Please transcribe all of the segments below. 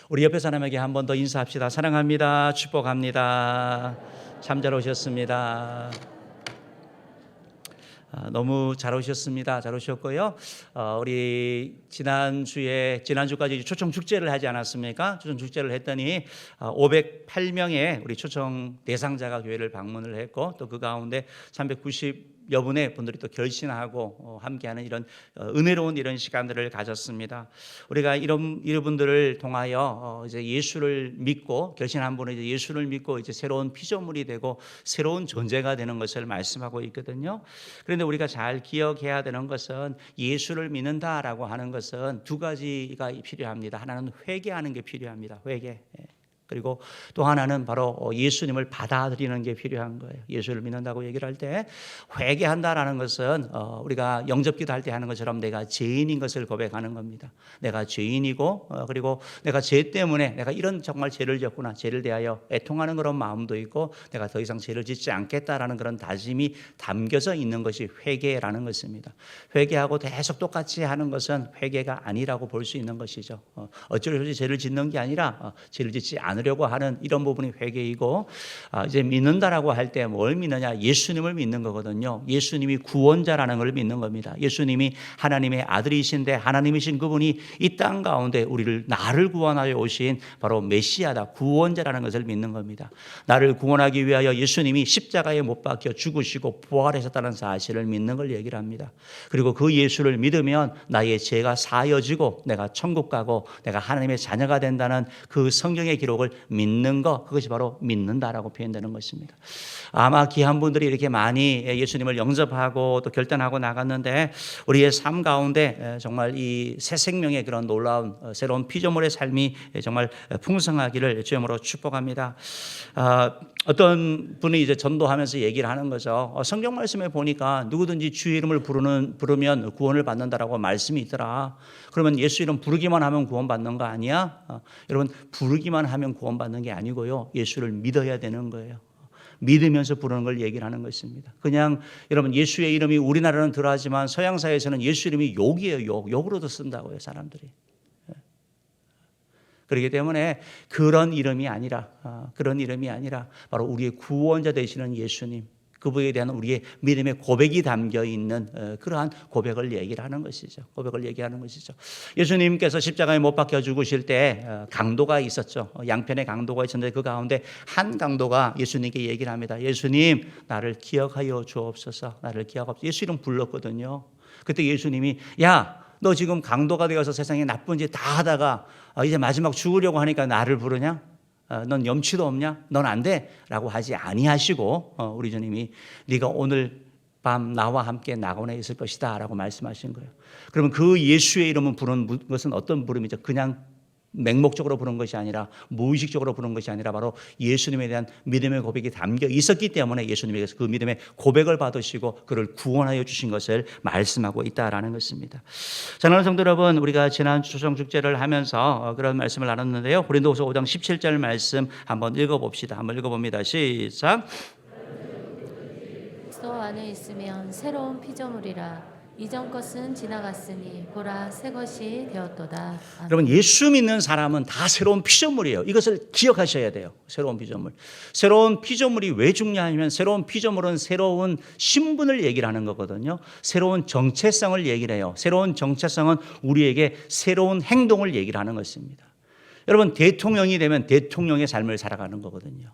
우리 옆에 사람에게 한 번 더 인사합시다. 사랑합니다. 축복합니다. 참 잘 오셨습니다. 너무 잘 오셨습니다. 잘 오셨고요. 우리 지난주까지 초청 축제를 하지 않았습니까? 초청 축제를 했더니 508명의 우리 초청 대상자가 교회를 방문을 했고, 또 그 가운데 390여 분의 분들이 또 결신하고 함께하는 이런 은혜로운 이런 시간들을 가졌습니다. 우리가 이런 분들을 통하여 이제 예수를 믿고 결신한 분은 이제 예수를 믿고 이제 새로운 피조물이 되고 새로운 존재가 되는 것을 말씀하고 있거든요. 그런데 우리가 잘 기억해야 되는 것은 예수를 믿는다라고 하는 것은 두 가지가 필요합니다. 하나는 회개하는 게 필요합니다. 회개. 그리고 또 하나는 바로 예수님을 받아들이는 게 필요한 거예요. 예수를 믿는다고 얘기를 할 때 회개한다라는 것은 우리가 영접기도 할 때 하는 것처럼 내가 죄인인 것을 고백하는 겁니다. 내가 죄인이고 그리고 내가 죄 때문에 내가 이런 정말 죄를 졌구나, 죄를 대하여 애통하는 그런 마음도 있고 내가 더 이상 죄를 짓지 않겠다라는 그런 다짐이 담겨져 있는 것이 회개라는 것입니다. 회개하고 계속 똑같이 하는 것은 회개가 아니라고 볼 수 있는 것이죠. 어쩔 수 없이 죄를 짓는 게 아니라 죄를 짓지 않으려고 하는 이런 부분이 회개이고, 이제 믿는다라고 할 때 뭘 믿느냐? 예수님을 믿는 거거든요. 예수님이 구원자라는 걸 믿는 겁니다. 예수님이 하나님의 아들이신데 하나님이신 그분이 이 땅 가운데 나를 구원하여 오신 바로 메시아다, 구원자라는 것을 믿는 겁니다. 나를 구원하기 위하여 예수님이 십자가에 못 박혀 죽으시고 부활하셨다는 사실을 믿는 걸 얘기를 합니다. 그리고 그 예수를 믿으면 나의 죄가 사여지고 내가 천국 가고 내가 하나님의 자녀가 된다는 그 성경의 기록을 믿는 것, 그것이 바로 믿는다라고 표현되는 것입니다. 아마 귀한 분들이 이렇게 많이 예수님을 영접하고 또 결단하고 나갔는데 우리의 삶 가운데 정말 이 새 생명의 그런 놀라운 새로운 피조물의 삶이 정말 풍성하기를 주님으로 축복합니다. 어떤 분이 이제 전도하면서 얘기를 하는 거죠. 성경 말씀에 보니까 누구든지 주의 이름을 부르면 구원을 받는다라고 말씀이 있더라. 그러면 예수 이름 부르기만 하면 구원받는 거 아니야? 여러분, 부르기만 하면 구원받는 게 아니고요. 예수를 믿어야 되는 거예요. 믿으면서 부르는 걸 얘기를 하는 것입니다. 그냥 여러분, 예수의 이름이 우리나라는 덜하지만 서양사회에서는 예수 이름이 욕이에요. 욕으로도 쓴다고요, 사람들이. 그렇기 때문에 그런 이름이 아니라 바로 우리의 구원자 되시는 예수님, 그분에 대한 우리의 믿음의 고백이 담겨 있는 그러한 고백을 얘기하는 것이죠. 예수님께서 십자가에 못 박혀 죽으실 때 강도가 있었죠. 양편의 강도가 있었는데 그 가운데 한 강도가 예수님께 얘기를 합니다. 예수님, 나를 기억하여 주옵소서. 예수 이름 불렀거든요. 그때 예수님이, 야, 너 지금 강도가 되어서 세상에 나쁜 짓 다 하다가 이제 마지막 죽으려고 하니까 나를 부르냐? 넌 염치도 없냐? 넌 안 돼? 라고 하지 아니하시고 우리 주님이 네가 오늘 밤 나와 함께 낙원에 있을 것이다 라고 말씀하신 거예요. 그러면 그 예수의 이름을 부르는 것은 어떤 부름이죠? 그냥 맹목적으로 부른 것이 아니라, 무의식적으로 부른 것이 아니라 바로 예수님에 대한 믿음의 고백이 담겨 있었기 때문에 예수님에게서 그 믿음의 고백을 받으시고 그를 구원하여 주신 것을 말씀하고 있다라는 것입니다. 사랑하는 성도 여러분, 우리가 지난 초청 축제를 하면서 그런 말씀을 나눴는데요. 고린도후서 5장 17절 말씀 한번 읽어봅시다. 한번 읽어봅니다. 시작. 그리스도 안에 있으면 새로운 피조물이라. 이전 것은 지나갔으니 보라 새 것이 되었도다. 여러분, 예수 믿는 사람은 다 새로운 피조물이에요. 이것을 기억하셔야 돼요. 새로운 피조물이 왜 중요하냐면 새로운 피조물은 새로운 신분을 얘기를 하는 거거든요. 새로운 정체성을 얘기를 해요. 새로운 정체성은 우리에게 새로운 행동을 얘기를 하는 것입니다. 여러분, 대통령이 되면 대통령의 삶을 살아가는 거거든요.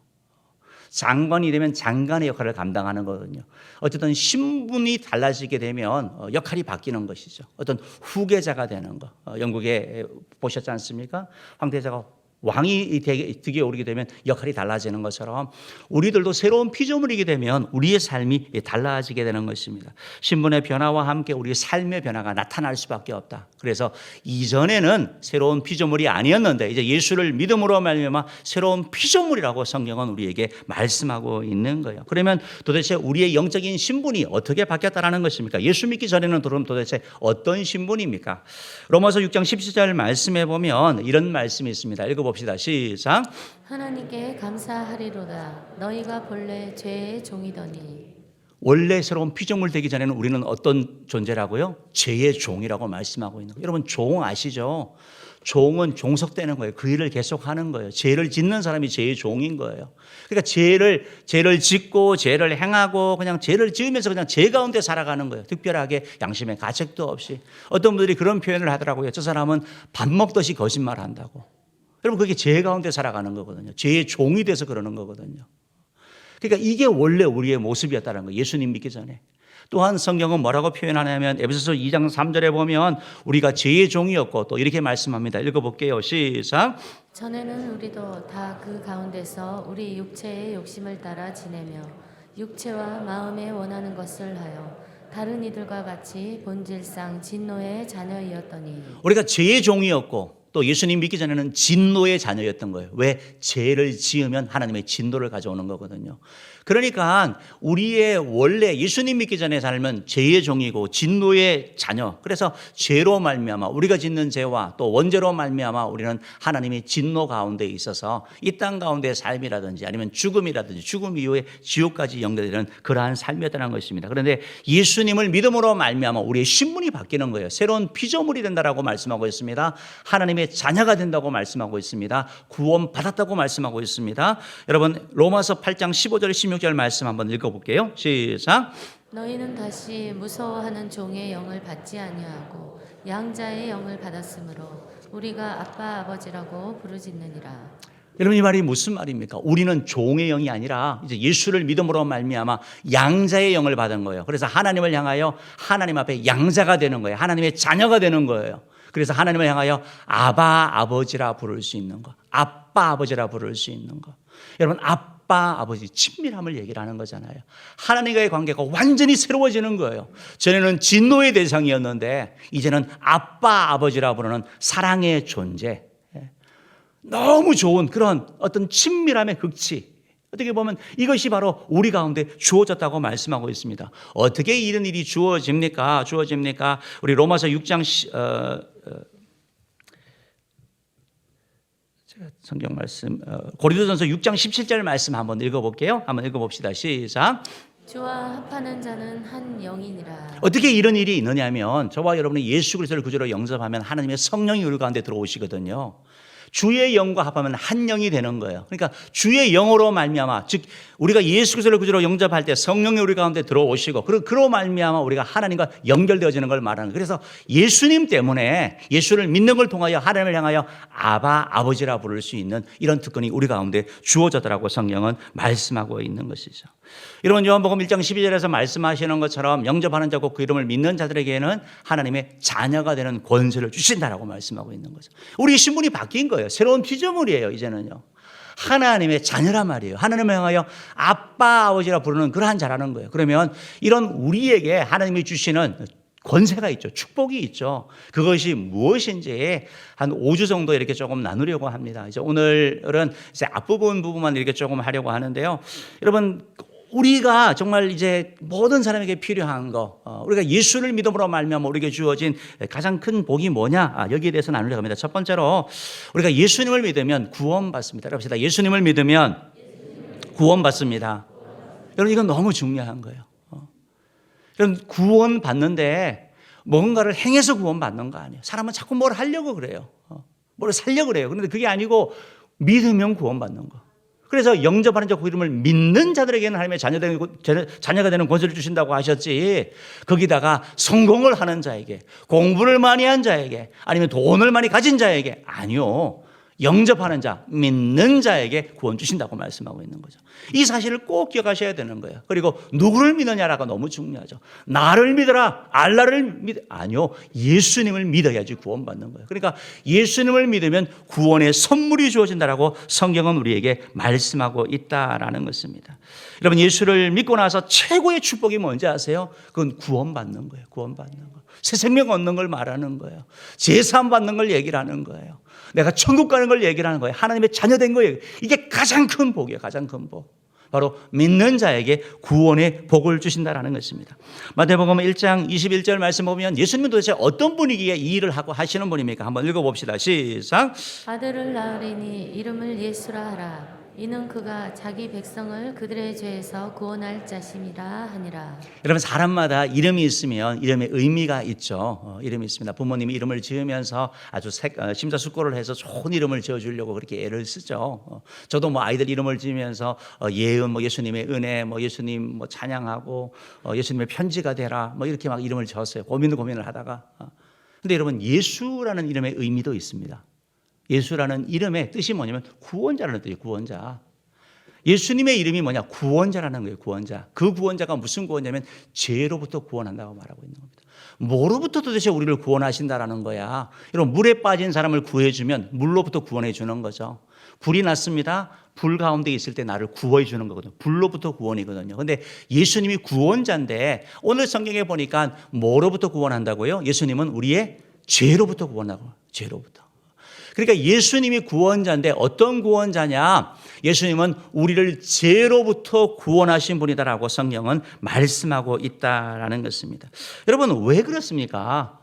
장관이 되면 장관의 역할을 감당하는 거거든요. 어쨌든 신분이 달라지게 되면 역할이 바뀌는 것이죠. 어떤 후계자가 되는 거. 영국에 보셨지 않습니까? 황태자가 왕이 득에 오르게 되면 역할이 달라지는 것처럼 우리들도 새로운 피조물이게 되면 우리의 삶이 달라지게 되는 것입니다. 신분의 변화와 함께 우리의 삶의 변화가 나타날 수밖에 없다. 그래서 이전에는 새로운 피조물이 아니었는데 이제 예수를 믿음으로 말미암아 새로운 피조물이라고 성경은 우리에게 말씀하고 있는 거예요. 그러면 도대체 우리의 영적인 신분이 어떻게 바뀌었다라는 것입니까? 예수 믿기 전에는 그럼 도대체 어떤 신분입니까? 로마서 6장 17절 말씀해 보면 이런 말씀이 있습니다. 읽어봅시다. 시작. 하나님께 감사하리로다. 너희가 본래 죄의 종이더니. 원래 새로운 피조물 되기 전에는 우리는 어떤 존재라고요? 죄의 종이라고 말씀하고 있는 거예요. 여러분, 종 아시죠? 종은 종속되는 거예요. 그 일을 계속하는 거예요. 죄를 짓는 사람이 죄의 종인 거예요. 그러니까 죄를 짓고 죄를 행하고 그냥 죄를 지으면서 그냥 죄 가운데 살아가는 거예요. 특별하게 양심의 가책도 없이. 어떤 분들이 그런 표현을 하더라고요. 저 사람은 밥 먹듯이 거짓말한다고. 여러분 그게 죄 가운데 살아가는 거거든요. 죄의 종이 돼서 그러는 거거든요. 그러니까 이게 원래 우리의 모습이었다는 거예요. 예수님 믿기 전에. 또한 성경은 뭐라고 표현하냐면 에베소서 2장 3절에 보면 우리가 죄의 종이었고 또 이렇게 말씀합니다. 읽어볼게요. 시작. 전에는 우리도 다 그 가운데서 우리 육체의 욕심을 따라 지내며 육체와 마음에 원하는 것을 하여 다른 이들과 같이 본질상 진노의 자녀이었더니 우리가 죄의 종이었고 또 예수님 믿기 전에는 진노의 자녀였던 거예요. 왜? 죄를 지으면 하나님의 진노를 가져오는 거거든요. 그러니까 우리의 원래 예수님 믿기 전에 살면 죄의 종이고 진노의 자녀. 그래서 죄로 말미암아 우리가 짓는 죄와 또 원죄로 말미암아 우리는 하나님의 진노 가운데 있어서 이 땅 가운데의 삶이라든지 아니면 죽음이라든지 죽음 이후에 지옥까지 연결되는 그러한 삶이었다는 것입니다. 그런데 예수님을 믿음으로 말미암아 우리의 신분이 바뀌는 거예요. 새로운 피조물이 된다라고 말씀하고 있습니다. 하나님의 자녀가 된다고 말씀하고 있습니다. 구원 받았다고 말씀하고 있습니다. 여러분 로마서 8장 15절 16절 말씀 한번 읽어볼게요. 시작. 너희는 다시 무서워하는 종의 영을 받지 아니하고 양자의 영을 받았으므로 우리가 아빠 아버지라고 부르짖느니라. 여러분 이 말이 무슨 말입니까? 우리는 종의 영이 아니라 이제 예수를 믿음으로 말미암아 양자의 영을 받은 거예요. 그래서 하나님을 향하여 하나님 앞에 양자가 되는 거예요. 하나님의 자녀가 되는 거예요. 그래서 하나님을 향하여 아바 아버지라 부를 수 있는 거, 아빠 아버지라 부를 수 있는 거. 여러분 아빠 아버지 친밀함을 얘기를 하는 거잖아요. 하나님과의 관계가 완전히 새로워지는 거예요. 전에는 진노의 대상이었는데 이제는 아빠 아버지라 부르는 사랑의 존재. 너무 좋은 그런 어떤 친밀함의 극치. 어떻게 보면 이것이 바로 우리 가운데 주어졌다고 말씀하고 있습니다. 어떻게 이런 일이 주어집니까? 우리 로마서 6장 제가 성경 말씀 고린도전서 6장 17절 말씀 한번 읽어볼게요. 한번 읽어봅시다. 시작. 주와 합하는 자는 한 영이니라. 어떻게 이런 일이 있느냐면 저와 여러분이 예수 그리스도를 구주로 영접하면 하나님의 성령이 우리 가운데 들어오시거든요. 주의 영과 합하면 한 영이 되는 거예요. 그러니까 주의 영으로 말미암아 즉 우리가 예수 그리스도를 구주로 영접할 때 성령이 우리 가운데 들어오시고 그로 말미암아 우리가 하나님과 연결되어지는 걸 말하는 거예요. 그래서 예수님 때문에 예수를 믿는 걸 통하여 하나님을 향하여 아바 아버지라 부를 수 있는 이런 특권이 우리 가운데 주어졌다라고 성경은 말씀하고 있는 것이죠. 여러분 요한복음 1장 12절에서 말씀하시는 것처럼 영접하는 자고 그 이름을 믿는 자들에게는 하나님의 자녀가 되는 권세를 주신다라고 말씀하고 있는 거죠. 우리 신분이 바뀐 거예요. 새로운 피조물이에요. 이제는요. 하나님의 자녀란 말이에요. 하나님을 향하여 아빠 아버지라 부르는 그러한 자라는 거예요. 그러면 이런 우리에게 하나님이 주시는 권세가 있죠. 축복이 있죠. 그것이 무엇인지 한 5주 정도 이렇게 조금 나누려고 합니다. 이제 오늘은 이제 앞부분만 이렇게 조금 하려고 하는데요. 여러분 우리가 정말 이제 모든 사람에게 필요한 거, 우리가 예수를 믿음으로 말미암아 우리에게 주어진 가장 큰 복이 뭐냐? 여기에 대해서 나누려고 합니다. 첫 번째로 우리가 예수님을 믿으면 구원받습니다. 그럽시다. 예수님을 믿으면 구원받습니다. 여러분 이건 너무 중요한 거예요. 여러분 구원받는데 뭔가를 행해서 구원받는 거 아니에요. 사람은 자꾸 뭘 하려고 그래요. 뭘 살려고 그래요. 그런데 그게 아니고 믿으면 구원받는 거. 그래서 영접하는 자 그 이름을 믿는 자들에게는 하나님의 자녀가 되는 권세를 주신다고 하셨지. 거기다가 성공을 하는 자에게, 공부를 많이 한 자에게, 아니면 돈을 많이 가진 자에게 아니요. 영접하는 자, 믿는 자에게 구원 주신다고 말씀하고 있는 거죠. 이 사실을 꼭 기억하셔야 되는 거예요. 그리고 누구를 믿느냐라가 너무 중요하죠. 나를 믿어라, 알라를 아니요. 예수님을 믿어야지 구원받는 거예요. 그러니까 예수님을 믿으면 구원의 선물이 주어진다라고 성경은 우리에게 말씀하고 있다라는 것입니다. 여러분 예수를 믿고 나서 최고의 축복이 뭔지 아세요? 그건 구원받는 거예요. 구원받는 거. 새 생명 얻는 걸 말하는 거예요. 제사함 받는 걸 얘기를 하는 거예요. 내가 천국 가는 걸 얘기를 하는 거예요. 하나님의 자녀 된 거예요. 이게 가장 큰 복이에요. 가장 큰 복. 바로 믿는 자에게 구원의 복을 주신다라는 것입니다. 마태복음 1장 21절 말씀 보면 예수님은 도대체 어떤 분위기에 이 일을 하고 하시는 분입니까? 한번 읽어봅시다. 시작. 아들을 낳으리니 이름을 예수라 하라. 이는 그가 자기 백성을 그들의 죄에서 구원할 자심이라 하니라. 여러분 사람마다 이름이 있으면 이름에 의미가 있죠. 이름이 있습니다. 부모님이 이름을 지으면서 아주 심사숙고를 해서 좋은 이름을 지어주려고 그렇게 애를 쓰죠. 저도 뭐 아이들 이름을 지으면서 예은, 뭐 예수님의 은혜, 뭐 예수님 뭐 찬양하고 예수님의 편지가 되라, 뭐 이렇게 막 이름을 지었어요. 고민을 하다가. 근데 여러분 예수라는 이름의 의미도 있습니다. 예수라는 이름의 뜻이 뭐냐면 구원자라는 뜻이에요. 구원자. 예수님의 이름이 뭐냐? 구원자라는 거예요. 구원자. 그 구원자가 무슨 구원자냐면 죄로부터 구원한다고 말하고 있는 겁니다. 뭐로부터 도대체 우리를 구원하신다라는 거야? 여러분 물에 빠진 사람을 구해주면 물로부터 구원해 주는 거죠. 불이 났습니다. 불 가운데 있을 때 나를 구원해 주는 거거든요. 불로부터 구원이거든요. 근데 예수님이 구원자인데 오늘 성경에 보니까 뭐로부터 구원한다고요? 예수님은 우리의 죄로부터 구원하고, 죄로부터. 그러니까 예수님이 구원자인데 어떤 구원자냐? 예수님은 우리를 죄로부터 구원하신 분이다라고 성경은 말씀하고 있다라는 것입니다. 여러분 왜 그렇습니까?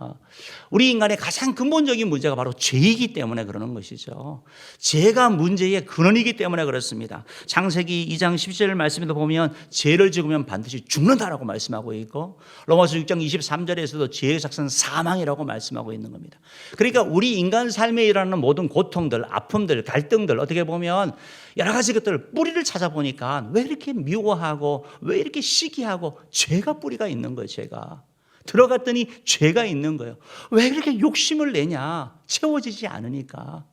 우리 인간의 가장 근본적인 문제가 바로 죄이기 때문에 그러는 것이죠. 죄가 문제의 근원이기 때문에 그렇습니다. 창세기 2장 17절 말씀에도 보면 죄를 지으면 반드시 죽는다라고 말씀하고 있고 로마서 6장 23절에서도 죄의 삭은 사망이라고 말씀하고 있는 겁니다. 그러니까 우리 인간 삶에 일어나는 모든 고통들, 아픔들, 갈등들 어떻게 보면 여러 가지 것들 뿌리를 찾아보니까 왜 이렇게 미워하고 왜 이렇게 시기하고 죄가 뿌리가 있는 거예요. 죄가. 들어갔더니 죄가 있는 거예요. 왜 그렇게 욕심을 내냐? 채워지지 않으니까.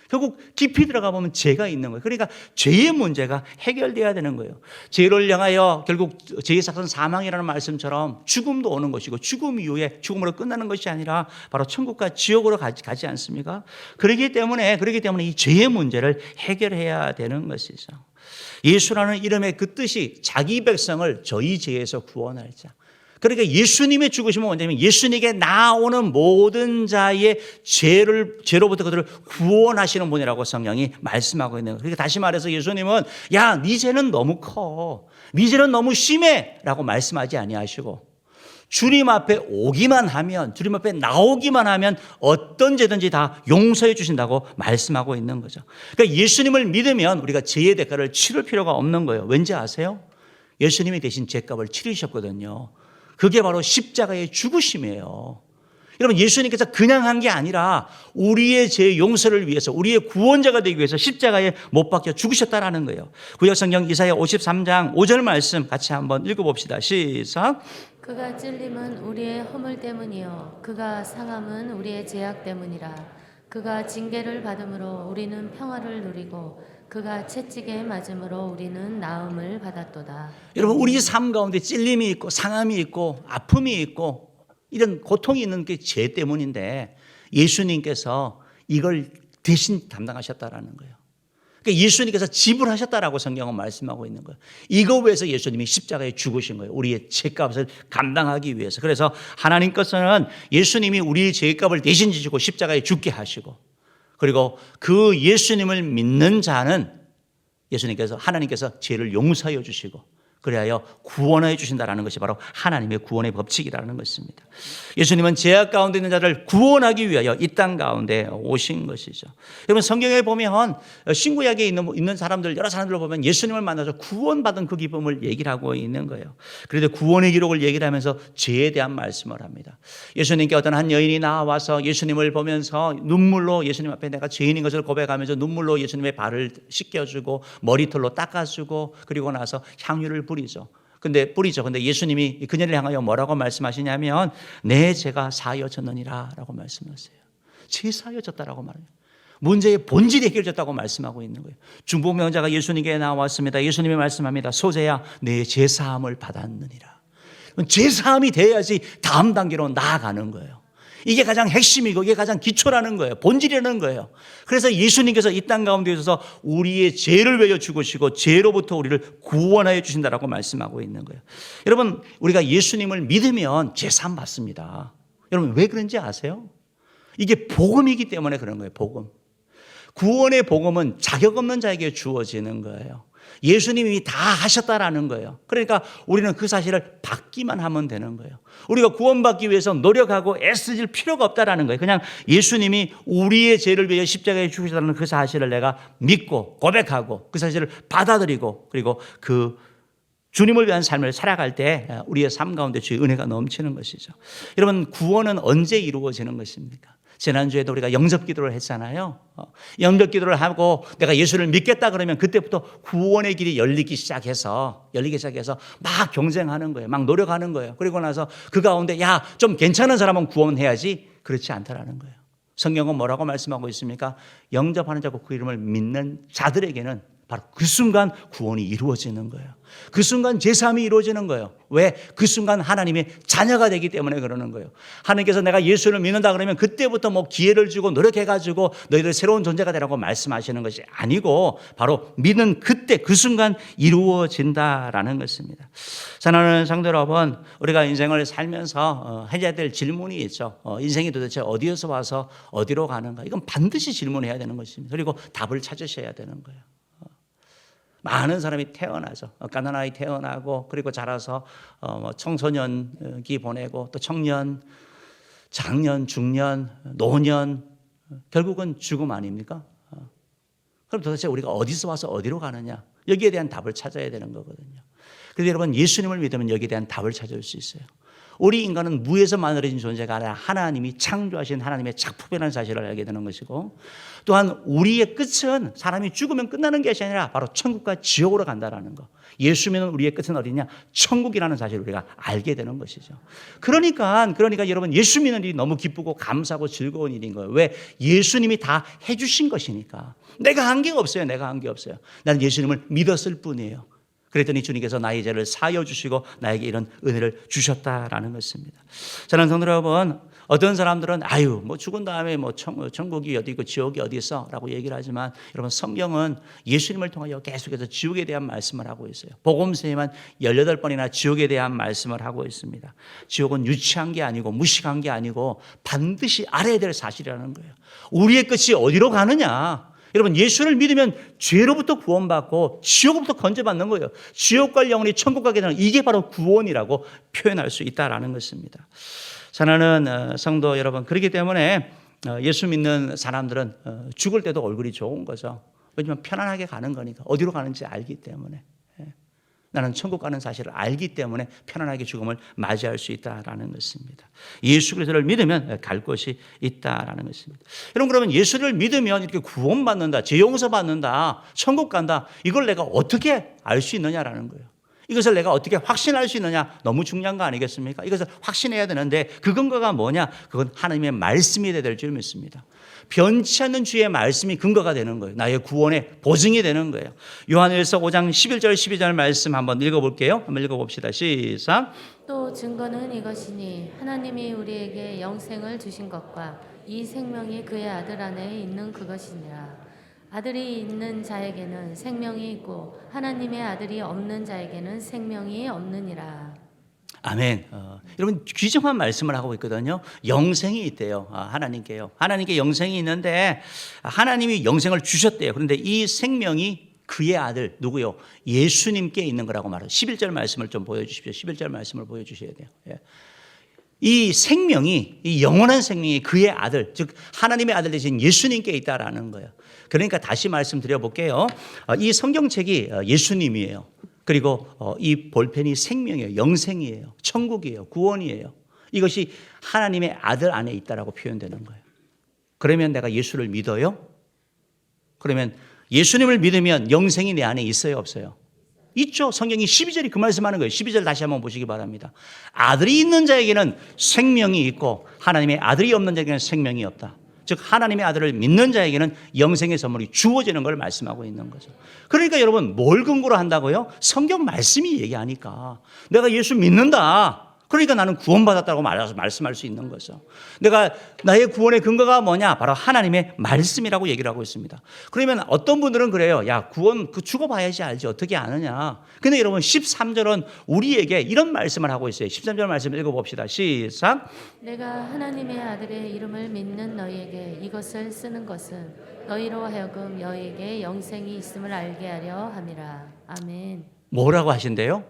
결국 깊이 들어가 보면 죄가 있는 거예요. 그러니까 죄의 문제가 해결돼야 되는 거예요. 죄를 향하여 결국 죄의 삭은 사망이라는 말씀처럼 죽음도 오는 것이고 죽음 이후에 죽음으로 끝나는 것이 아니라 바로 천국과 지옥으로 가지 않습니까? 그렇기 때문에 이 죄의 문제를 해결해야 되는 것이죠. 예수라는 이름의 그 뜻이 자기 백성을 저희 죄에서 구원할 자. 그러니까 예수님의 죽으심은 뭐냐면 예수님에게 나오는 모든 자의 죄로부터 그들을 구원하시는 분이라고 성경이 말씀하고 있는 거예요. 그러니까 다시 말해서 예수님은 야, 네 죄는 너무 커. 네 죄는 너무 심해. 라고 말씀하지 아니하시고 주님 앞에 오기만 하면 주님 앞에 나오기만 하면 어떤 죄든지 다 용서해 주신다고 말씀하고 있는 거죠. 그러니까 예수님을 믿으면 우리가 죄의 대가를 치를 필요가 없는 거예요. 왠지 아세요? 예수님이 대신 죄값을 치르셨거든요. 그게 바로 십자가의 죽으심이에요. 여러분 예수님께서 그냥 한 게 아니라 우리의 죄 용서를 위해서 우리의 구원자가 되기 위해서 십자가에 못 박혀 죽으셨다라는 거예요. 구약성경 이사야 53장 5절 말씀 같이 한번 읽어봅시다. 시작. 그가 찔림은 우리의 허물 때문이요 그가 상함은 우리의 죄악 때문이라. 그가 징계를 받음으로 우리는 평화를 누리고 그가 채찍에 맞음으로 우리는 나음을 받았도다. 여러분 우리 삶 가운데 찔림이 있고 상함이 있고 아픔이 있고 이런 고통이 있는 게 죄 때문인데 예수님께서 이걸 대신 담당하셨다라는 거예요. 그러니까 예수님께서 지불하셨다라고 성경은 말씀하고 있는 거예요. 이거 위해서 예수님이 십자가에 죽으신 거예요. 우리의 죄값을 감당하기 위해서. 그래서 하나님께서는 예수님이 우리의 죄값을 대신 지시고 십자가에 죽게 하시고 그리고 그 예수님을 믿는 자는 하나님께서 죄를 용서해 주시고 그리하여 구원해 주신다라는 것이 바로 하나님의 구원의 법칙이라는 것입니다. 예수님은 죄악 가운데 있는 자를 구원하기 위하여 이 땅 가운데 오신 것이죠. 여러분 성경에 보면 신구약에 있는 사람들 여러 사람들을 보면 예수님을 만나서 구원받은 그 기쁨을 얘기를 하고 있는 거예요. 그런데 구원의 기록을 얘기를 하면서 죄에 대한 말씀을 합니다. 예수님께 어떤 한 여인이 나와서 예수님을 보면서 눈물로 예수님 앞에 내가 죄인인 것을 고백하면서 눈물로 예수님의 발을 씻겨주고 머리털로 닦아주고 그리고 나서 향유를 뿌리죠. 근데 예수님이 그녀를 향하여 뭐라고 말씀하시냐면 내 죄가 사하여졌느니라 라고 말씀하세요. 죄 사하여졌다라고 말해요. 문제의 본질이 해결됐다고 말씀하고 있는 거예요. 중보명자가 예수님께 나왔습니다. 예수님이 말씀합니다. 소재야 내 죄사함을 받았느니라. 죄사함이 돼야지 다음 단계로 나아가는 거예요. 이게 가장 핵심이고 이게 가장 기초라는 거예요. 본질이라는 거예요. 그래서 예수님께서 이 땅 가운데 있어서 우리의 죄를 위하여 죽으시고 죄로부터 우리를 구원하여 주신다라고 말씀하고 있는 거예요. 여러분 우리가 예수님을 믿으면 죄사함 받습니다. 여러분 왜 그런지 아세요? 이게 복음이기 때문에 그런 거예요. 복음. 구원의 복음은 자격 없는 자에게 주어지는 거예요. 예수님이 다 하셨다라는 거예요. 그러니까 우리는 그 사실을 받기만 하면 되는 거예요. 우리가 구원받기 위해서 노력하고 애쓰질 필요가 없다라는 거예요. 그냥 예수님이 우리의 죄를 위해 십자가에 죽으셨다는 그 사실을 내가 믿고 고백하고 그 사실을 받아들이고 그리고 그 주님을 위한 삶을 살아갈 때 우리의 삶 가운데 주의 은혜가 넘치는 것이죠. 여러분, 구원은 언제 이루어지는 것입니까? 지난주에도 우리가 영접 기도를 했잖아요. 영접 기도를 하고 내가 예수를 믿겠다 그러면 그때부터 구원의 길이 열리기 시작해서 막 경쟁하는 거예요. 막 노력하는 거예요. 그리고 나서 그 가운데 야, 좀 괜찮은 사람은 구원해야지. 그렇지 않다라는 거예요. 성경은 뭐라고 말씀하고 있습니까? 영접하는 자고 그 이름을 믿는 자들에게는 바로 그 순간 구원이 이루어지는 거예요. 그 순간 제사함이 이루어지는 거예요. 왜? 그 순간 하나님의 자녀가 되기 때문에 그러는 거예요. 하나님께서 내가 예수를 믿는다 그러면 그때부터 뭐 기회를 주고 노력해가지고 너희들 새로운 존재가 되라고 말씀하시는 것이 아니고 바로 믿는 그때 그 순간 이루어진다라는 것입니다. 사랑하는 성도 여러분, 우리가 인생을 살면서 해야 될 질문이 있죠. 인생이 도대체 어디에서 와서 어디로 가는가? 이건 반드시 질문해야 되는 것입니다. 그리고 답을 찾으셔야 되는 거예요. 많은 사람이 태어나죠. 가난하게 태어나고 그리고 자라서 청소년기 보내고 또 청년, 장년, 중년, 노년 결국은 죽음 아닙니까? 그럼 도대체 우리가 어디서 와서 어디로 가느냐? 여기에 대한 답을 찾아야 되는 거거든요. 그래서 여러분 예수님을 믿으면 여기에 대한 답을 찾을 수 있어요. 우리 인간은 무에서 만들어진 존재가 아니라 하나님이 창조하신 하나님의 작품이라는 사실을 알게 되는 것이고 또한 우리의 끝은 사람이 죽으면 끝나는 것이 아니라 바로 천국과 지옥으로 간다는 거. 예수 믿는 우리의 끝은 어디냐? 천국이라는 사실을 우리가 알게 되는 것이죠. 그러니까 여러분 예수 믿는 일이 너무 기쁘고 감사하고 즐거운 일인 거예요. 왜? 예수님이 다 해주신 것이니까. 내가 한 게 없어요. 나는 예수님을 믿었을 뿐이에요. 그랬더니 주님께서 나의 죄를 사하여 주시고 나에게 이런 은혜를 주셨다라는 것입니다. 사랑하는 성도 여러분, 어떤 사람들은 아유 뭐 죽은 다음에 뭐 천국이 어디 있고 지옥이 어디 있어라고 얘기를 하지만 여러분 성경은 예수님을 통하여 계속해서 지옥에 대한 말씀을 하고 있어요. 복음서에만 18번이나 지옥에 대한 말씀을 하고 있습니다. 지옥은 유치한 게 아니고 무식한 게 아니고 반드시 알아야 될 사실이라는 거예요. 우리의 끝이 어디로 가느냐? 여러분 예수를 믿으면 죄로부터 구원받고 지옥으로부터 건져받는 거예요. 지옥 갈 영혼이 천국 가게 되는 이게 바로 구원이라고 표현할 수 있다라는 것입니다. 사랑하는 성도 여러분, 그렇기 때문에 예수 믿는 사람들은 죽을 때도 얼굴이 좋은 거죠. 왜냐하면 편안하게 가는 거니까 어디로 가는지 알기 때문에. 나는 천국 가는 사실을 알기 때문에 편안하게 죽음을 맞이할 수 있다라는 것입니다. 예수 그리스도를 믿으면 갈 곳이 있다라는 것입니다. 여러분 그러면 예수를 믿으면 이렇게 구원받는다, 죄 용서받는다, 천국 간다 이걸 내가 어떻게 알 수 있느냐라는 거예요. 이것을 내가 어떻게 확신할 수 있느냐 너무 중요한 거 아니겠습니까? 이것을 확신해야 되는데 그 근거가 뭐냐? 그건 하나님의 말씀이 될 줄 믿습니다. 변치 않는 주의 말씀이 근거가 되는 거예요. 나의 구원의 보증이 되는 거예요. 요한일서 5장 11절 12절 말씀 한번 읽어볼게요. 한번 읽어봅시다. 시작. 또 증거는 이것이니 하나님이 우리에게 영생을 주신 것과 이 생명이 그의 아들 안에 있는 그것이니라. 아들이 있는 자에게는 생명이 있고 하나님의 아들이 없는 자에게는 생명이 없느니라. 아멘. 여러분 귀중한 말씀을 하고 있거든요. 영생이 있대요. 하나님께요. 하나님께 영생이 있는데 하나님이 영생을 주셨대요. 그런데 이 생명이 그의 아들 누구요? 예수님께 있는 거라고 말해요. 11절 말씀을 좀 보여주십시오. 11절 말씀을 보여주셔야 돼요. 예. 이 생명이 이 영원한 생명이 그의 아들 즉 하나님의 아들 되신 예수님께 있다라는 거예요. 그러니까 다시 말씀드려 볼게요. 이 성경책이 예수님이에요. 그리고 이 볼펜이 생명이에요. 영생이에요. 천국이에요. 구원이에요. 이것이 하나님의 아들 안에 있다라고 표현되는 거예요. 그러면 내가 예수를 믿어요? 그러면 예수님을 믿으면 영생이 내 안에 있어요? 없어요? 있죠. 성경이 12절이 그 말씀하는 거예요. 12절 다시 한번 보시기 바랍니다. 아들이 있는 자에게는 생명이 있고 하나님의 아들이 없는 자에게는 생명이 없다. 즉 하나님의 아들을 믿는 자에게는 영생의 선물이 주어지는 걸 말씀하고 있는 거죠. 그러니까 여러분 뭘 근거로 한다고요? 성경 말씀이 얘기하니까 내가 예수 믿는다. 그러니까 나는 구원받았다고 말씀할 수 있는 거죠. 내가 나의 구원의 근거가 뭐냐? 바로 하나님의 말씀이라고 얘기를 하고 있습니다. 그러면 어떤 분들은 그래요. 야 구원 죽어봐야지 알지 어떻게 아느냐. 근데 여러분 13절은 우리에게 이런 말씀을 하고 있어요. 13절 말씀 읽어봅시다. 시작. 내가 하나님의 아들의 이름을 믿는 너희에게 이것을 쓰는 것은 너희로 하여금 너희에게 영생이 있음을 알게 하려 함이라. 아멘. 뭐라고 하신대요?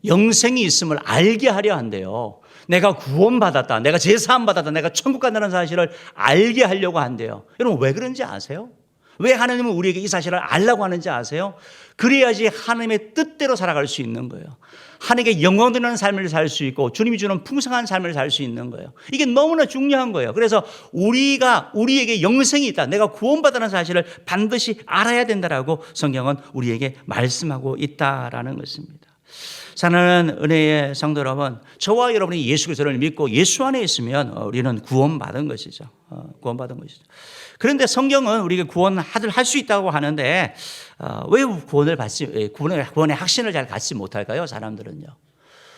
영생이 있음을 알게 하려 한대요. 내가 구원받았다, 내가 제사함 받았다, 내가 천국 간다는 사실을 알게 하려고 한대요. 여러분 왜 그런지 아세요? 왜 하나님은 우리에게 이 사실을 알라고 하는지 아세요? 그래야지 하나님의 뜻대로 살아갈 수 있는 거예요. 하나님께 영광 드리는 삶을 살 수 있고 주님이 주는 풍성한 삶을 살 수 있는 거예요. 이게 너무나 중요한 거예요. 그래서 우리에게 영생이 있다, 내가 구원받았다는 사실을 반드시 알아야 된다라고 성경은 우리에게 말씀하고 있다라는 것입니다. 사랑하는 은혜의 성도 여러분, 저와 여러분이 예수 그리스도를 믿고 예수 안에 있으면 우리는 구원받은 것이죠. 구원받은 것이죠. 그런데 성경은 우리에게 구원할 수 있다고 하는데 왜 구원의 확신을 잘 갖지 못할까요? 사람들은요.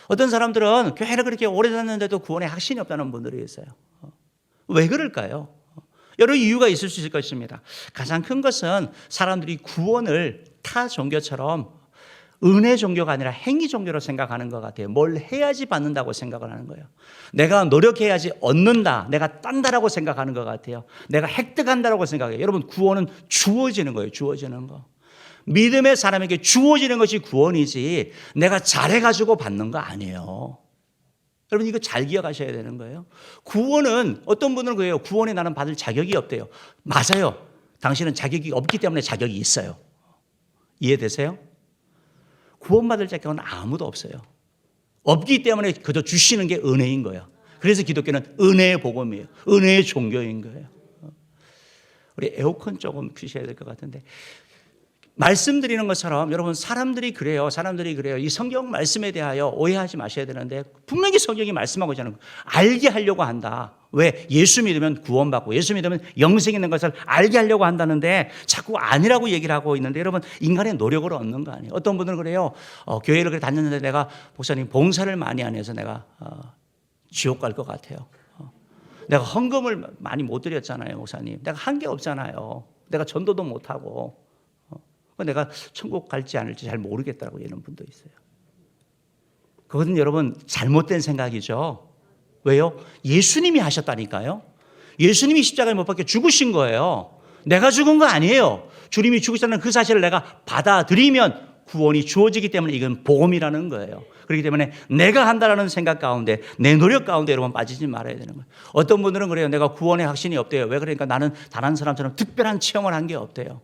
어떤 사람들은 교회를 그렇게 오래 다녔는데도 구원의 확신이 없다는 분들이 있어요. 왜 그럴까요? 여러 이유가 있을 수 있을 것입니다. 가장 큰 것은 사람들이 구원을 타 종교처럼 은혜 종교가 아니라 행위 종교로 생각하는 것 같아요. 뭘 해야지 받는다고 생각을 하는 거예요. 내가 노력해야지 얻는다, 내가 딴다라고 생각하는 것 같아요. 내가 획득한다라고 생각해요. 여러분 구원은 주어지는 거예요. 주어지는 거. 믿음의 사람에게 주어지는 것이 구원이지 내가 잘해가지고 받는 거 아니에요. 여러분 이거 잘 기억하셔야 되는 거예요. 구원은 어떤 분들은 그래요. 구원에 나는 받을 자격이 없대요. 맞아요. 당신은 자격이 없기 때문에 자격이 있어요. 이해되세요? 구원받을 자격은 아무도 없어요. 없기 때문에 그저 주시는 게 은혜인 거예요. 그래서 기독교는 은혜의 복음이에요. 은혜의 종교인 거예요. 우리 에어컨 조금 켜셔야 될 것 같은데, 말씀드리는 것처럼 여러분 사람들이 그래요. 이 성경 말씀에 대하여 오해하지 마셔야 되는데 분명히 성경이 말씀하고 있잖아요. 알게 하려고 한다. 왜? 예수 믿으면 구원받고 예수 믿으면 영생 있는 것을 알게 하려고 한다는데 자꾸 아니라고 얘기를 하고 있는데, 여러분 인간의 노력으로 얻는 거 아니에요. 어떤 분들은 그래요. 교회를 그렇게 다녔는데 내가 목사님 봉사를 많이 안 해서 내가 지옥 갈 것 같아요. 내가 헌금을 많이 못 드렸잖아요. 목사님 내가 한 게 없잖아요. 내가 전도도 못하고 내가 천국 갈지 않을지 잘 모르겠다고 이런 분도 있어요. 그것은 여러분 잘못된 생각이죠. 왜요? 예수님이 하셨다니까요. 예수님이 십자가에 못 박혀 죽으신 거예요. 내가 죽은 거 아니에요. 주님이 죽으셨다는 그 사실을 내가 받아들이면 구원이 주어지기 때문에 이건 복음이라는 거예요. 그렇기 때문에 내가 한다라는 생각 가운데, 내 노력 가운데 여러분 빠지지 말아야 되는 거예요. 어떤 분들은 그래요. 내가 구원의 확신이 없대요. 왜 그러니까 나는 다른 사람처럼 특별한 체험을 한 게 없대요.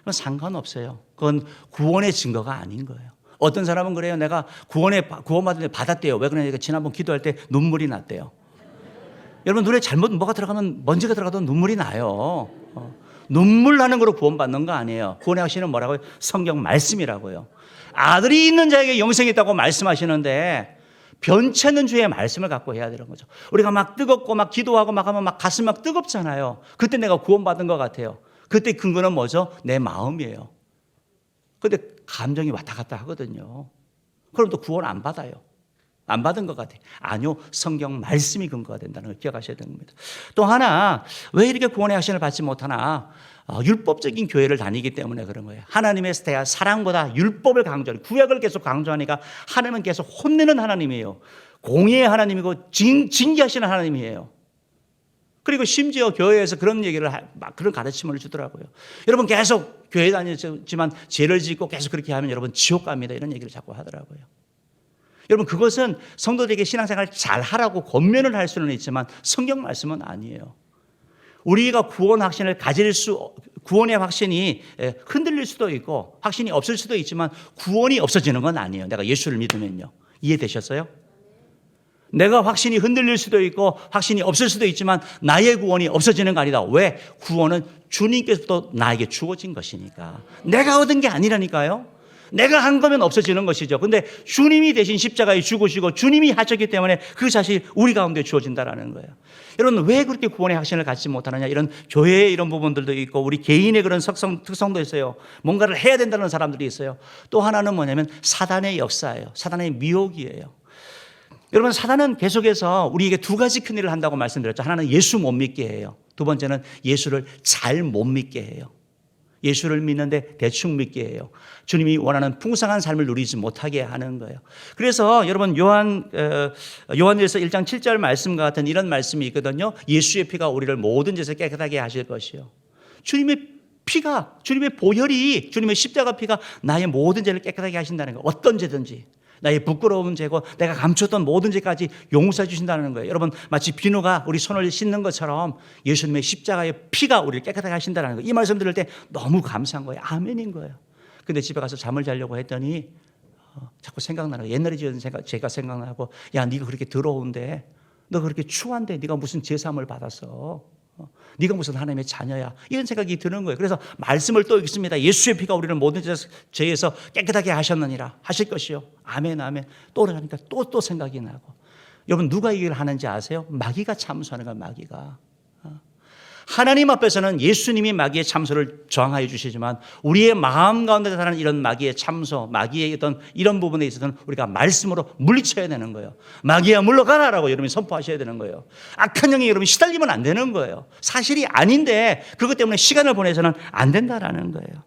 그건 상관없어요. 그건 구원의 증거가 아닌 거예요. 어떤 사람은 그래요. 내가 구원받을 때 받았대요. 왜 그러냐니까 지난번 기도할 때 눈물이 났대요. 여러분 눈에 잘못 뭐가 들어가면, 먼지가 들어가도 눈물이 나요. 눈물 나는 거로 구원받는 거 아니에요. 구원의 확신은 뭐라고요? 성경 말씀이라고요. 아들이 있는 자에게 영생이 있다고 말씀하시는데 변치 않는 주의 말씀을 갖고 해야 되는 거죠. 우리가 막 뜨겁고 막 기도하고 막 하면 막 가슴 막 뜨겁잖아요. 그때 내가 구원받은 것 같아요. 그때 근거는 뭐죠? 내 마음이에요. 근데 감정이 왔다 갔다 하거든요. 그럼 또 구원 안 받아요. 안 받은 것 같아요. 아니요, 성경 말씀이 근거가 된다는 걸 기억하셔야 되는 겁니다. 또 하나, 왜 이렇게 구원의 확신을 받지 못하나? 율법적인 교회를 다니기 때문에 그런 거예요. 하나님에 대한 사랑보다 율법을 강조하는, 구약을 계속 강조하니까 하나님은 계속 혼내는 하나님이에요. 공의의 하나님이고 징계하시는 하나님이에요. 그리고 심지어 교회에서 그런 얘기를 그런 가르침을 주더라고요. 여러분 계속 교회 다녔지만 죄를 짓고 계속 그렇게 하면 여러분 지옥 갑니다. 이런 얘기를 자꾸 하더라고요. 여러분 그것은 성도들에게 신앙생활 잘 하라고 권면을 할 수는 있지만 성경 말씀은 아니에요. 우리가 구원의 확신이 흔들릴 수도 있고 확신이 없을 수도 있지만 구원이 없어지는 건 아니에요. 내가 예수를 믿으면요. 이해되셨어요? 내가 확신이 흔들릴 수도 있고 확신이 없을 수도 있지만 나의 구원이 없어지는 거 아니다. 왜? 구원은 주님께서도 나에게 주어진 것이니까. 내가 얻은 게 아니라니까요. 내가 한 거면 없어지는 것이죠. 근데 주님이 대신 십자가에 죽으시고 주님이 하셨기 때문에 그 사실이 우리 가운데 주어진다라는 거예요. 여러분 왜 그렇게 구원의 확신을 갖지 못하느냐? 이런 교회의 이런 부분들도 있고 우리 개인의 그런 특성도 있어요. 뭔가를 해야 된다는 사람들이 있어요. 또 하나는 뭐냐면 사단의 역사예요. 사단의 미혹이에요. 여러분 사단은 계속해서 우리에게 두 가지 큰 일을 한다고 말씀드렸죠. 하나는 예수 못 믿게 해요. 두 번째는 예수를 잘 못 믿게 해요. 예수를 믿는데 대충 믿게 해요. 주님이 원하는 풍성한 삶을 누리지 못하게 하는 거예요. 그래서 여러분 요한일서 1장 7절 말씀과 같은 이런 말씀이 있거든요. 예수의 피가 우리를 모든 죄에서 깨끗하게 하실 것이요. 주님의 피가, 주님의 보혈이, 주님의 십자가 피가 나의 모든 죄를 깨끗하게 하신다는 거예요. 어떤 죄든지. 나의 부끄러운 죄고 내가 감췄던 모든 죄까지 용서해 주신다는 거예요. 여러분, 마치 비누가 우리 손을 씻는 것처럼 예수님의 십자가의 피가 우리를 깨끗하게 하신다는 거예요. 이 말씀 들을 때 너무 감사한 거예요. 아멘인 거예요. 근데 집에 가서 잠을 자려고 했더니 자꾸 생각나는 거예요. 옛날에 지은 제가 생각나고, 야, 네가 그렇게 더러운데, 너 그렇게 추한데 네가 무슨 제사함을 받았어? 네가 무슨 하나님의 자녀야? 이런 생각이 드는 거예요. 그래서 말씀을 또 읽습니다. 예수의 피가 우리를 모든 죄에서 깨끗하게 하셨느니라, 하실 것이요. 아멘, 아멘. 또 그러니까 또 생각이 나고. 여러분, 누가 이 일을 하는지 아세요? 마귀가 참소하는 거야, 마귀가. 하나님 앞에서는 예수님이 마귀의 참소를 저항하여 주시지만 우리의 마음 가운데 사는 이런 마귀의 참소, 마귀의 어떤 이런 부분에 있어서는 우리가 말씀으로 물리쳐야 되는 거예요. 마귀야 물러가라라고 여러분이 선포하셔야 되는 거예요. 악한 영에 여러분이 시달리면 안 되는 거예요. 사실이 아닌데 그것 때문에 시간을 보내서는 안 된다라는 거예요.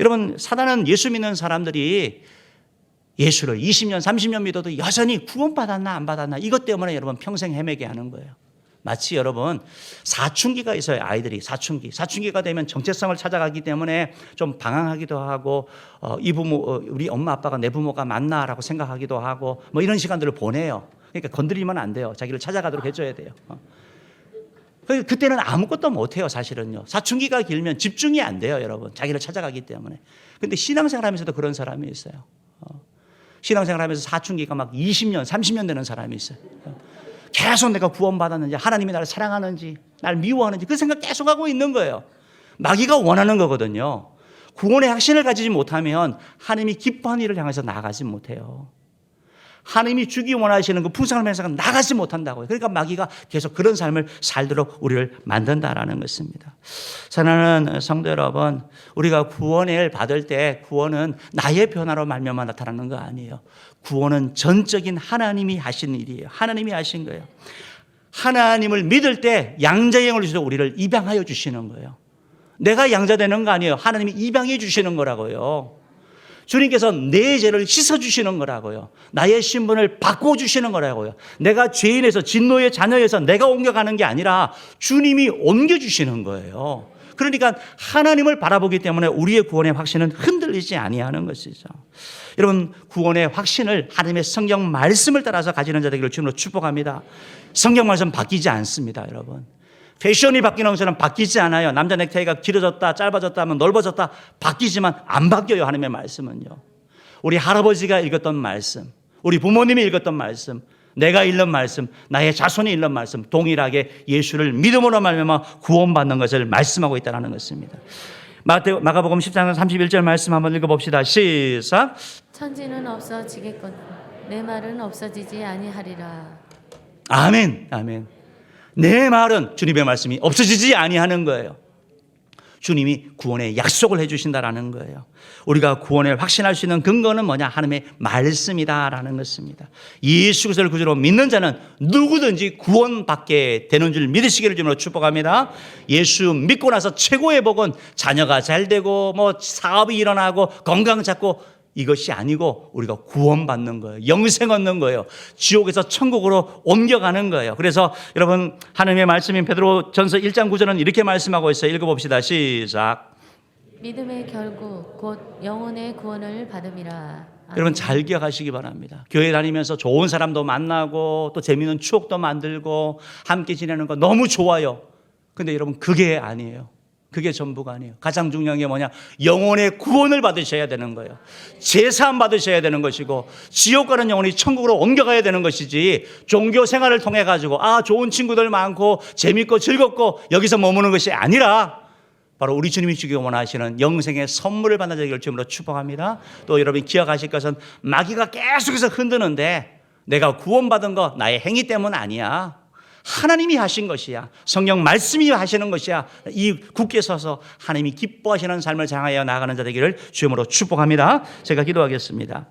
여러분, 사단은 예수 믿는 사람들이 예수를 20년, 30년 믿어도 여전히 구원받았나 안 받았나 이것 때문에 여러분 평생 헤매게 하는 거예요. 마치 여러분 사춘기가 있어요. 아이들이 사춘기가 되면 정체성을 찾아가기 때문에 좀 방황하기도 하고 이 부모, 우리 엄마 아빠가 내 부모가 맞나라고 생각하기도 하고 뭐 이런 시간들을 보내요. 그러니까 건드리면 안 돼요. 자기를 찾아가도록 해줘야 돼요. 그때는 아무것도 못해요. 사실은요. 사춘기가 길면 집중이 안 돼요. 여러분, 자기를 찾아가기 때문에. 근데 신앙생활하면서도 그런 사람이 있어요. 신앙생활하면서 사춘기가 막 20년 30년 되는 사람이 있어요. 계속 내가 구원받았는지, 하나님이 나를 사랑하는지, 나를 미워하는지 그 생각 계속 하고 있는 거예요. 마귀가 원하는 거거든요. 구원의 확신을 가지지 못하면 하나님이 기뻐하는 일을 향해서 나아가지 못해요. 하나님이 주기 원하시는 그 풍성한 면상은 나가지 못한다고요. 그러니까 마귀가 계속 그런 삶을 살도록 우리를 만든다라는 것입니다. 사랑하는 성도 여러분, 우리가 구원을 받을 때 구원은 나의 변화로 말미암아 나타나는 거 아니에요. 구원은 전적인 하나님이 하신 일이에요. 하나님이 하신 거예요. 하나님을 믿을 때 양자의 영을 주셔서 우리를 입양하여 주시는 거예요. 내가 양자 되는 거 아니에요. 하나님이 입양해 주시는 거라고요. 주님께서 내 죄를 씻어주시는 거라고요. 나의 신분을 바꿔주시는 거라고요. 내가 죄인에서 진노의 자녀에서 내가 옮겨가는 게 아니라 주님이 옮겨주시는 거예요. 그러니까 하나님을 바라보기 때문에 우리의 구원의 확신은 흔들리지 아니하는 것이죠. 여러분, 구원의 확신을 하나님의 성경 말씀을 따라서 가지는 자 되기를 주님으로 축복합니다. 성경 말씀 바뀌지 않습니다, 여러분. 패션이 바뀌는 것처럼 바뀌지 않아요. 남자 넥타이가 길어졌다 짧아졌다 하면 넓어졌다 바뀌지만 안 바뀌어요. 하나님의 말씀은요. 우리 할아버지가 읽었던 말씀, 우리 부모님이 읽었던 말씀, 내가 읽는 말씀, 나의 자손이 읽는 말씀 동일하게 예수를 믿음으로 말미암아 구원받는 것을 말씀하고 있다는 것입니다. 마가복음 14장 31절 말씀 한번 읽어봅시다. 시작. 천지는 없어지겠건 내 말은 없어지지 아니하리라. 아멘, 아멘. 내 말은, 주님의 말씀이 없어지지 아니하는 거예요. 주님이 구원의 약속을 해주신다라는 거예요. 우리가 구원을 확신할 수 있는 근거는 뭐냐? 하나님의 말씀이다라는 것입니다. 예수 그리스도를 구주로 믿는 자는 누구든지 구원받게 되는 줄 믿으시기를 주님으로 축복합니다. 예수 믿고 나서 최고의 복은 자녀가 잘 되고 뭐 사업이 일어나고 건강 잡고 이것이 아니고 우리가 구원받는 거예요. 영생 얻는 거예요. 지옥에서 천국으로 옮겨가는 거예요. 그래서 여러분, 하나님의 말씀인 베드로전서 1장 9절은 이렇게 말씀하고 있어요. 읽어봅시다. 시작. 믿음의 결국 곧 영혼의 구원을 받음이라. 아멘. 여러분, 잘 기억하시기 바랍니다. 교회 다니면서 좋은 사람도 만나고 또 재미있는 추억도 만들고 함께 지내는 거 너무 좋아요. 근데 여러분, 그게 아니에요. 그게 전부가 아니에요. 가장 중요한 게 뭐냐? 영혼의 구원을 받으셔야 되는 거예요. 제사함 받으셔야 되는 것이고 지옥 가는 영혼이 천국으로 옮겨가야 되는 것이지, 종교 생활을 통해 가지고 좋은 친구들 많고 재밌고 즐겁고 여기서 머무는 것이 아니라 바로 우리 주님이 주기 원하시는 영생의 선물을 받는 자를 주님으로 축복합니다. 또 여러분이 기억하실 것은 마귀가 계속해서 흔드는데 내가 구원받은 거 나의 행위 때문 아니야. 하나님이 하신 것이야. 성경 말씀이 하시는 것이야. 이 굳게 서서 하나님이 기뻐하시는 삶을 향하여 나아가는 자 되기를 주님으로 축복합니다. 제가 기도하겠습니다.